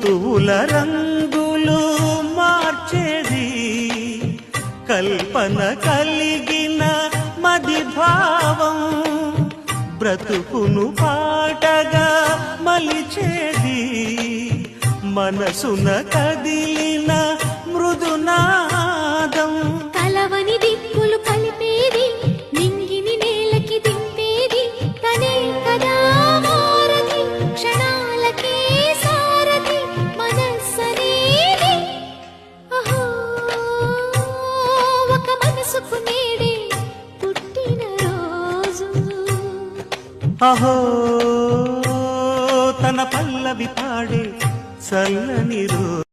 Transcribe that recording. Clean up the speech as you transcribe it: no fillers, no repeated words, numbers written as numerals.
ఋతువుల రంగులు మార్చేది కల్పన కలిగిన మది భావం బ్రతుకును పాటగా మలిచేది మనసున కదిలిన మృదునాదం కలవని దిక్కులు కలిపేది నింగిని నేలకి దింపేది తనే కదా మారది క్షణాలకే సారది మనస్సనేది అహో ఒక మనసుకు నేడే పుట్టిన రోజు అహో తన పల్లవి పాడే చల్లని రోజు